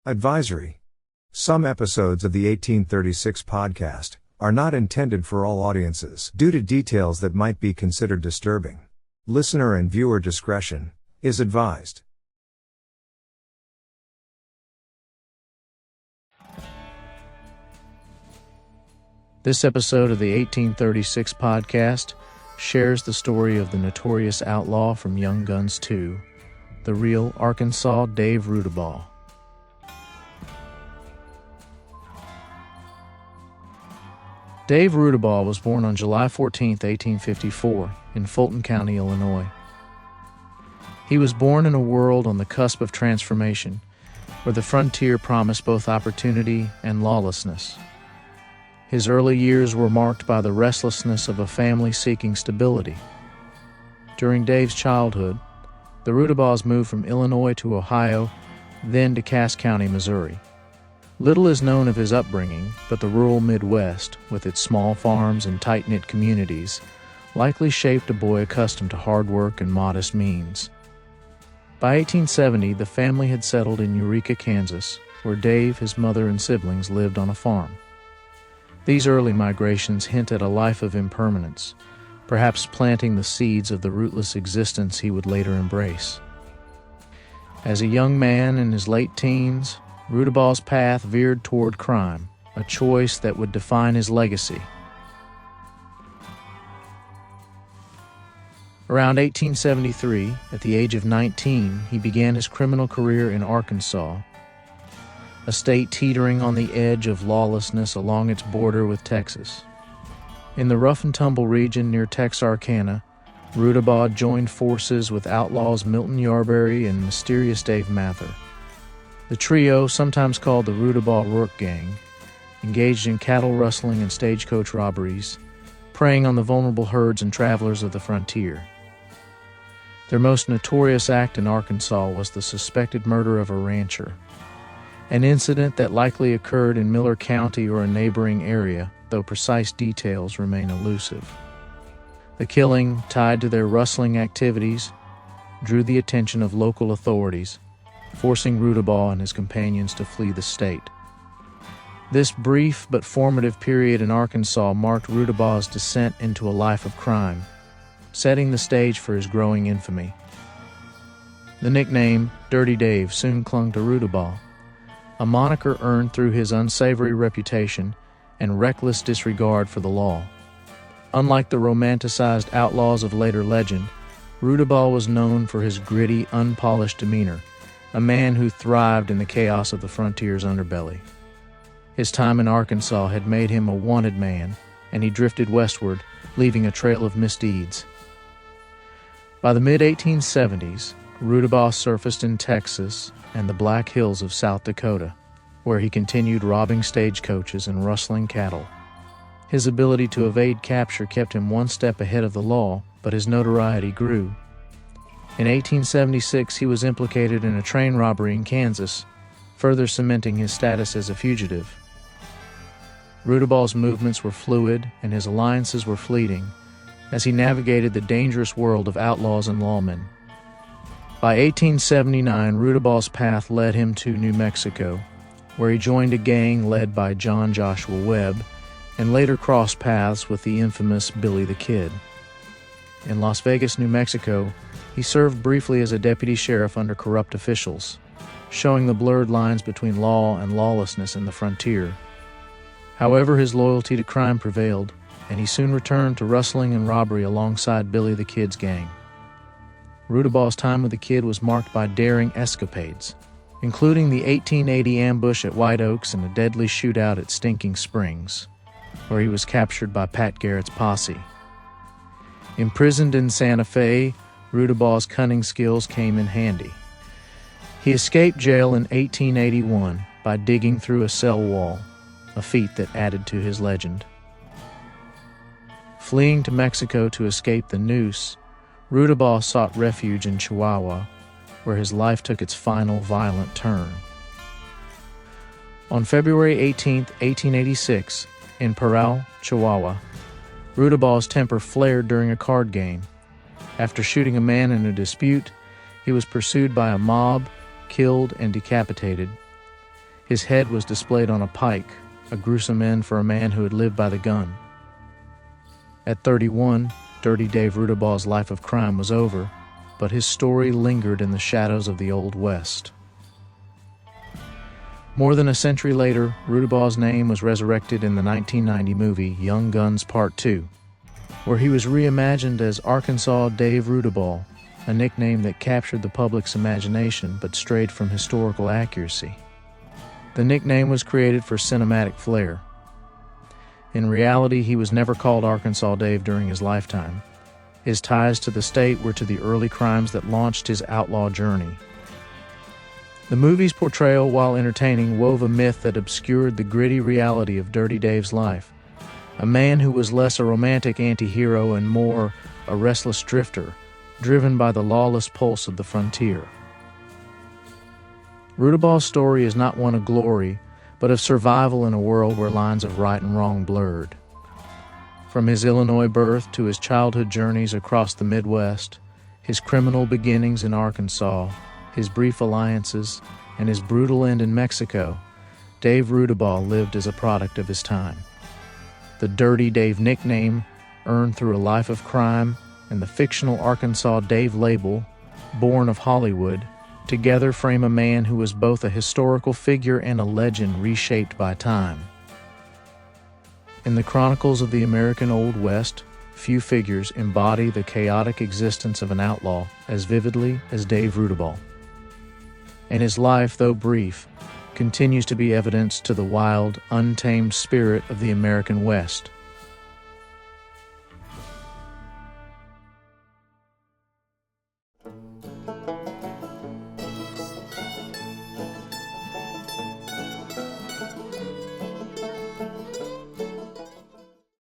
Advisory. Some episodes of the 1836 podcast are not intended for all audiences due to details that might be considered disturbing. Listener and viewer discretion is advised. This episode of the 1836 podcast shares the story of the notorious outlaw from Young Guns 2, the real Arkansas Dave Rudabaugh. Dave Rudabaugh was born on July 14, 1854, in Fulton County, Illinois. He was born in a world on the cusp of transformation, where the frontier promised both opportunity and lawlessness. His early years were marked by the restlessness of a family seeking stability. During Dave's childhood, the Rudabaughs moved from Illinois to Ohio, then to Cass County, Missouri. Little is known of his upbringing, but the rural Midwest, with its small farms and tight-knit communities, likely shaped a boy accustomed to hard work and modest means. By 1870, the family had settled in Eureka, Kansas, where Dave, his mother, and siblings lived on a farm. These early migrations hint at a life of impermanence, perhaps planting the seeds of the rootless existence he would later embrace. As a young man in his late teens, Rudabaugh's path veered toward crime, a choice that would define his legacy. Around 1873, at the age of 19, he began his criminal career in Arkansas, a state teetering on the edge of lawlessness along its border with Texas. In the rough-and-tumble region near Texarkana, Rudabaugh joined forces with outlaws Milton Yarberry and mysterious Dave Mather. The trio, sometimes called the Rudabaugh Rourke Gang, engaged in cattle rustling and stagecoach robberies, preying on the vulnerable herds and travelers of the frontier. Their most notorious act in Arkansas was the suspected murder of a rancher, an incident that likely occurred in Miller County or a neighboring area, though precise details remain elusive. The killing, tied to their rustling activities, drew the attention of local authorities, forcing Rudabaugh and his companions to flee the state. This brief but formative period in Arkansas marked Rudabaugh's descent into a life of crime, setting the stage for his growing infamy. The nickname Dirty Dave soon clung to Rudabaugh, a moniker earned through his unsavory reputation and reckless disregard for the law. Unlike the romanticized outlaws of later legend, Rudabaugh was known for his gritty, unpolished demeanor, a man who thrived in the chaos of the frontier's underbelly. His time in Arkansas had made him a wanted man, and he drifted westward, leaving a trail of misdeeds. By the mid-1870s, Rudabaugh surfaced in Texas and the Black Hills of South Dakota, where he continued robbing stagecoaches and rustling cattle. His ability to evade capture kept him one step ahead of the law, but his notoriety grew. In 1876, he was implicated in a train robbery in Kansas, further cementing his status as a fugitive. Rudabaugh's movements were fluid and his alliances were fleeting, as he navigated the dangerous world of outlaws and lawmen. By 1879, Rudabaugh's path led him to New Mexico, where he joined a gang led by John Joshua Webb, and later crossed paths with the infamous Billy the Kid. In Las Vegas, New Mexico, he served briefly as a deputy sheriff under corrupt officials, showing the blurred lines between law and lawlessness in the frontier. However, his loyalty to crime prevailed, and he soon returned to rustling and robbery alongside Billy the Kid's gang. Rudabaugh's time with the Kid was marked by daring escapades, including the 1880 ambush at White Oaks and a deadly shootout at Stinking Springs, where he was captured by Pat Garrett's posse. Imprisoned in Santa Fe, Rudabaugh's cunning skills came in handy. He escaped jail in 1881 by digging through a cell wall, a feat that added to his legend. Fleeing to Mexico to escape the noose, Rudabaugh sought refuge in Chihuahua, where his life took its final violent turn. On February 18, 1886, in Parral, Chihuahua, Rudabaugh's temper flared during a card game. After shooting a man in a dispute, he was pursued by a mob, killed, and decapitated. His head was displayed on a pike, a gruesome end for a man who had lived by the gun. At 31, Dirty Dave Rudabaugh's life of crime was over, but his story lingered in the shadows of the Old West. More than a century later, Rudabaugh's name was resurrected in the 1990 movie Young Guns Part 2, where he was reimagined as Arkansas Dave Rudabaugh, a nickname that captured the public's imagination but strayed from historical accuracy. The nickname was created for cinematic flair. In reality, he was never called Arkansas Dave during his lifetime. His ties to the state were to the early crimes that launched his outlaw journey. The movie's portrayal, while entertaining, wove a myth that obscured the gritty reality of Dirty Dave's life, a man who was less a romantic anti-hero and more a restless drifter, driven by the lawless pulse of the frontier. Rudabaugh's story is not one of glory, but of survival in a world where lines of right and wrong blurred. From his Illinois birth to his childhood journeys across the Midwest, his criminal beginnings in Arkansas, his brief alliances, and his brutal end in Mexico, Dave Rudabaugh lived as a product of his time. The Dirty Dave nickname, earned through a life of crime, and the fictional Arkansas Dave label, born of Hollywood, together frame a man who was both a historical figure and a legend reshaped by time. In the chronicles of the American Old West, few figures embody the chaotic existence of an outlaw as vividly as Dave Rudabaugh. And his life, though brief, continues to be evidence to the wild, untamed spirit of the American West.